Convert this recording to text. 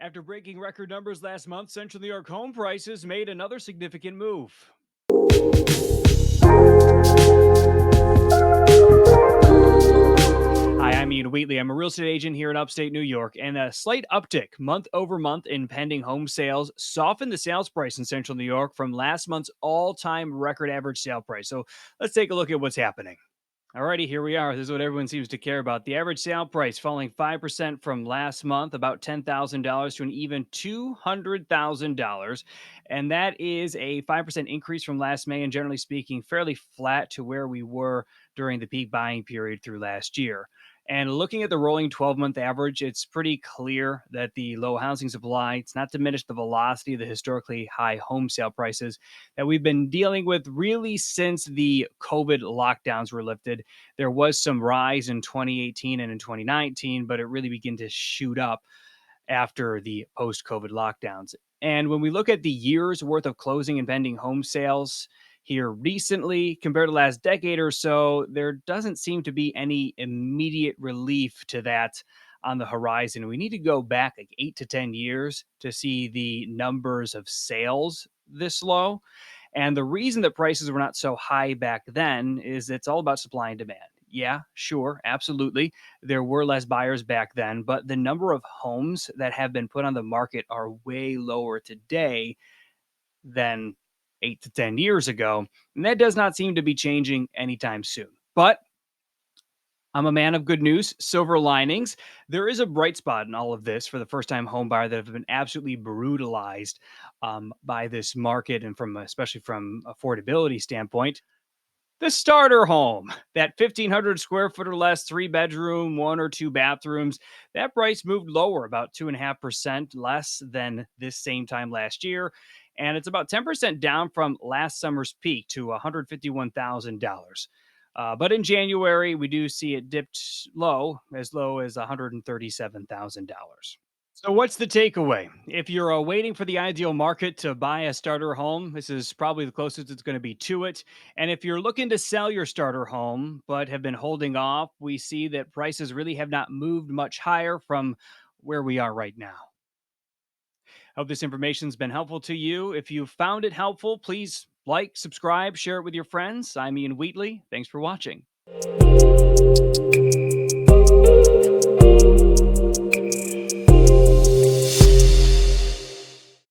After breaking record numbers last month, Central New York home prices made another significant move. Hi, I'm Ian Wheatley. I'm a real estate agent here in upstate New York, and a slight uptick month over month in pending home sales softened the sales price in Central New York from last month's all time record average sale price. So let's take a look at what's happening. Alrighty, here we are. This is what everyone seems to care about. The average sale price falling 5% from last month, about $10,000 to an even $200,000. And that is a 5% increase from last May, and generally speaking, fairly flat to where we were during the peak buying period through last year. And looking at the rolling 12-month average, it's pretty clear that the low housing supply, it's not diminished the velocity of the historically high home sale prices that we've been dealing with really since the COVID lockdowns were lifted. There was some rise in 2018 and in 2019, but it really began to shoot up after the post COVID lockdowns. And when we look at the year's worth of closing and pending home sales here recently compared to last decade or so, there doesn't seem to be any immediate relief to that on the horizon. We need to go back like 8 to 10 years to see the numbers of sales this low. And the reason that prices were not so high back then is it's all about supply and demand. Yeah, sure, absolutely. There were less buyers back then, but the number of homes that have been put on the market are way lower today than 8 to 10 years ago. And that does not seem to be changing anytime soon. But I'm a man of good news, silver linings. There is a bright spot in all of this for the first time home buyer that have been absolutely brutalized by this market and from especially from affordability standpoint. The starter home, that 1,500 square foot or less, 3 bedroom, one or two bathrooms, that price moved lower, about 2.5% less than this same time last year. And it's about 10% down from last summer's peak to $151,000. But in January, we do see it dipped low as $137,000. So, what's the takeaway? If you're waiting for the ideal market to buy a starter home, this is probably the closest it's going to be to it. And if you're looking to sell your starter home but have been holding off, we see that prices really have not moved much higher from where we are right now. Hope this information's been helpful to you. If you found it helpful, please like, subscribe, share it with your friends. I'm Ian Wheatley. Thanks for watching.